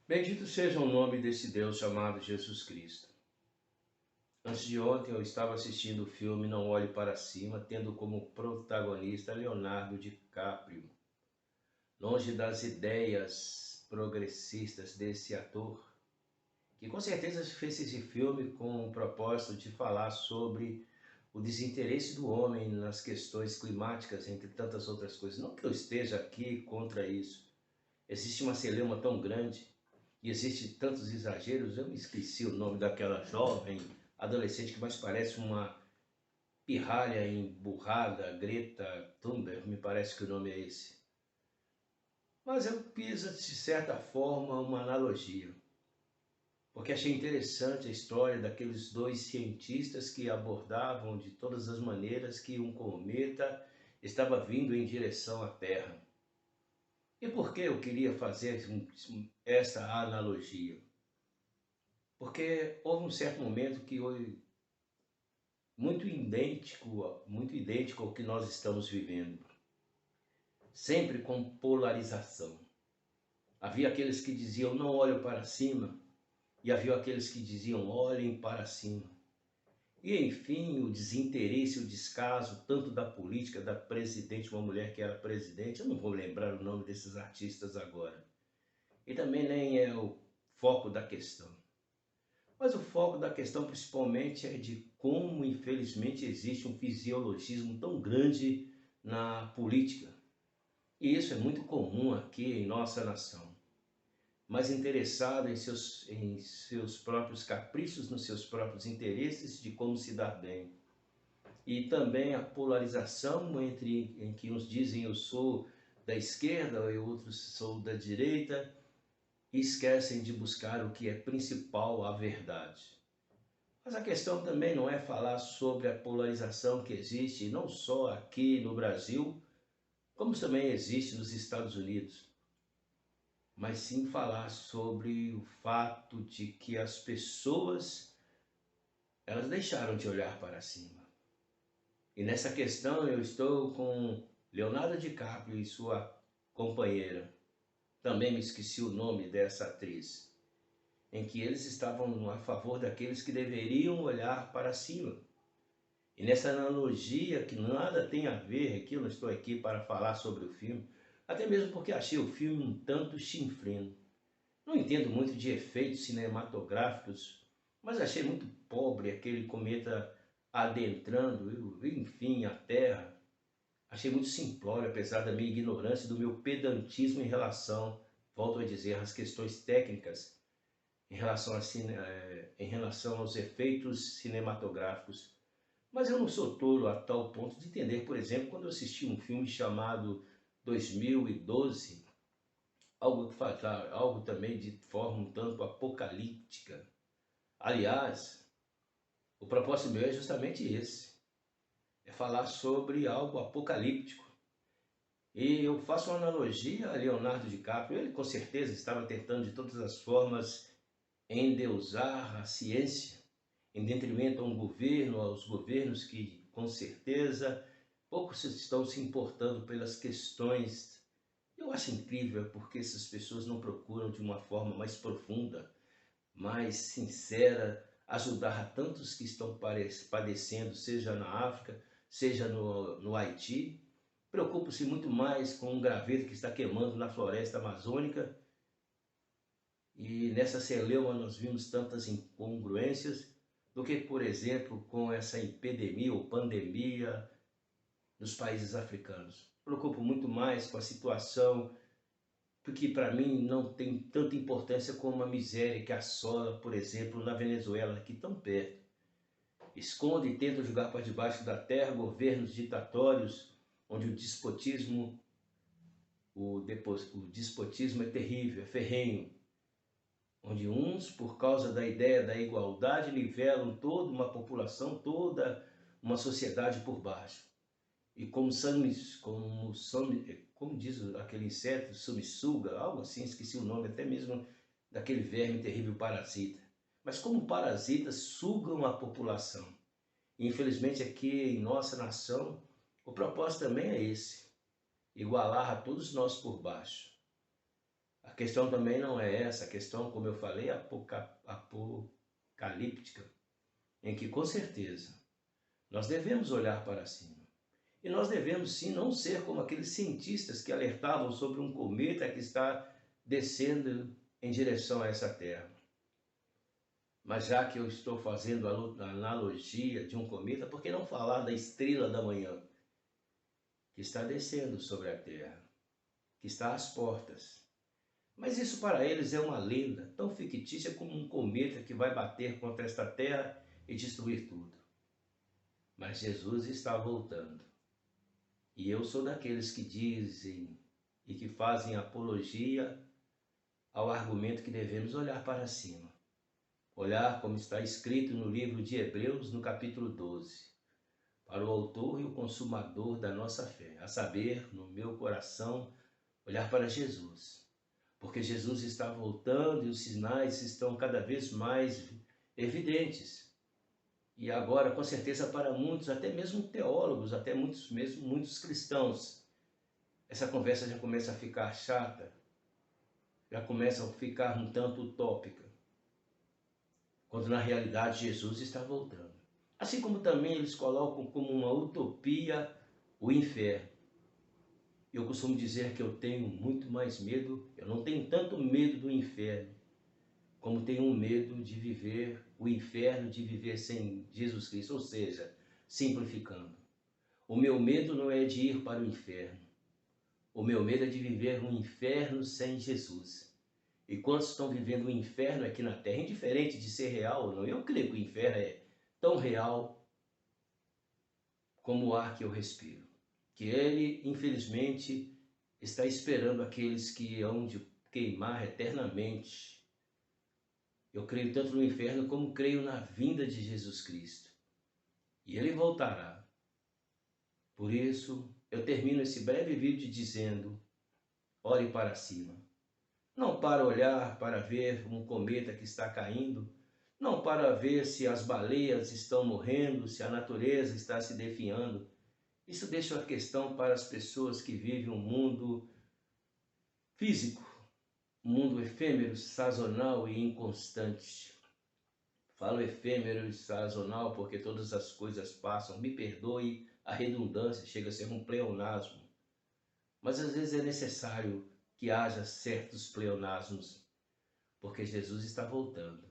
Bendito seja o nome desse Deus chamado Jesus Cristo. Antes de ontem eu estava assistindo o filme Não Olhe Para Cima, tendo como protagonista Leonardo DiCaprio. Longe das ideias progressistas desse ator, que com certeza fez esse filme com o propósito de falar sobre o desinteresse do homem nas questões climáticas, entre tantas outras coisas. Não que eu esteja aqui contra isso. Existe uma celeuma tão grande e existe tantos exageros. Eu me esqueci o nome daquela jovem adolescente que mais parece uma pirralha emburrada, Greta Thunberg, me parece que o nome é esse. Mas eu fiz, de certa forma, uma analogia, porque achei interessante a história daqueles dois cientistas que abordavam de todas as maneiras que um cometa estava vindo em direção à Terra. E por que eu queria fazer essa analogia? Porque houve um certo momento que foi muito idêntico ao que nós estamos vivendo, sempre com polarização. Havia aqueles que diziam não olhem para cima, e havia aqueles que diziam olhem para cima. E enfim, o desinteresse, o descaso, tanto da política, da presidente, uma mulher que era presidente, eu não vou lembrar o nome desses artistas agora. E também nem é o foco da questão. Mas o foco da questão principalmente é de como, infelizmente, existe um fisiologismo tão grande na política. E isso é muito comum aqui em nossa nação. Mais interessado em seus próprios caprichos, nos seus próprios interesses, de como se dar bem. E também a polarização em que uns dizem eu sou da esquerda e outros sou da direita, e esquecem de buscar o que é principal, a verdade. Mas a questão também não é falar sobre a polarização que existe não só aqui no Brasil, como também existe nos Estados Unidos, mas sim falar sobre o fato de que as pessoas, elas deixaram de olhar para cima. E nessa questão eu estou com Leonardo DiCaprio e sua companheira, também me esqueci o nome dessa atriz, em que eles estavam a favor daqueles que deveriam olhar para cima. E nessa analogia que nada tem a ver, aqui eu não estou aqui para falar sobre o filme, até mesmo porque achei o filme um tanto chinfrino. Não entendo muito de efeitos cinematográficos, mas achei muito pobre aquele cometa adentrando, enfim, a Terra. Achei muito simplório, apesar da minha ignorância e do meu pedantismo em relação, volto a dizer, às questões técnicas, em relação aos efeitos cinematográficos. Mas eu não sou tolo a tal ponto de entender, por exemplo, quando eu assisti um filme chamado 2012, algo também de forma um tanto apocalíptica. Aliás, o propósito meu é justamente esse, é falar sobre algo apocalíptico. E eu faço uma analogia a Leonardo DiCaprio, ele com certeza estava tentando de todas as formas endeusar a ciência, em detrimento a um governo, aos governos que com certeza poucos estão se importando pelas questões. Eu acho incrível porque essas pessoas não procuram de uma forma mais profunda, mais sincera, ajudar a tantos que estão padecendo, seja na África, seja no Haiti. Preocupa-se muito mais com um graveto que está queimando na floresta amazônica. E nessa celeuma nós vimos tantas incongruências do que, por exemplo, com essa epidemia ou pandemia nos países africanos. Preocupo muito mais com a situação, porque para mim não tem tanta importância como a miséria que assola, por exemplo, na Venezuela, aqui tão perto. Esconde e tenta jogar para debaixo da terra governos ditatórios, onde o despotismo é terrível, é ferrenho, onde uns, por causa da ideia da igualdade, nivelam toda uma população, toda uma sociedade por baixo. E como diz aquele inseto, sanguessuga, algo assim, esqueci o nome, até mesmo daquele verme terrível parasita. Mas como parasitas sugam a população. E infelizmente aqui em nossa nação, o propósito também é esse, igualar a todos nós por baixo. A questão também não é essa, a questão, como eu falei, apocalíptica, em que com certeza nós devemos olhar para cima. E nós devemos sim não ser como aqueles cientistas que alertavam sobre um cometa que está descendo em direção a essa Terra. Mas já que eu estou fazendo a analogia de um cometa, por que não falar da estrela da manhã, que está descendo sobre a Terra, que está às portas? Mas isso para eles é uma lenda tão fictícia como um cometa que vai bater contra esta Terra e destruir tudo. Mas Jesus está voltando. E eu sou daqueles que dizem e que fazem apologia ao argumento que devemos olhar para cima. Olhar como está escrito no livro de Hebreus, no capítulo 12, para o autor e o consumador da nossa fé, a saber, no meu coração, olhar para Jesus. Porque Jesus está voltando e os sinais estão cada vez mais evidentes. E agora, com certeza, para muitos, até mesmo teólogos, até muitos cristãos, essa conversa já começa a ficar chata, já começa a ficar um tanto utópica, quando na realidade Jesus está voltando. Assim como também eles colocam como uma utopia o inferno. Eu costumo dizer que eu tenho muito mais medo, eu não tenho tanto medo do inferno, como tenho medo de viver o inferno, de viver sem Jesus Cristo, ou seja, simplificando. O meu medo não é de ir para o inferno, o meu medo é de viver um inferno sem Jesus. E quantos estão vivendo o inferno aqui na Terra, indiferente de ser real ou não? Eu creio que o inferno é tão real como o ar que eu respiro. Que ele, infelizmente, está esperando aqueles que hão de queimar eternamente. Eu creio tanto no inferno como creio na vinda de Jesus Cristo. E ele voltará. Por isso, eu termino esse breve vídeo dizendo: olhe para cima. Não para olhar para ver um cometa que está caindo, não para ver se as baleias estão morrendo, se a natureza está se definhando. Isso deixa a questão para as pessoas que vivem um mundo físico, um mundo efêmero, sazonal e inconstante. Falo efêmero e sazonal porque todas as coisas passam. Me perdoe a redundância, chega a ser um pleonasmo. Mas às vezes é necessário que haja certos pleonasmos, porque Jesus está voltando.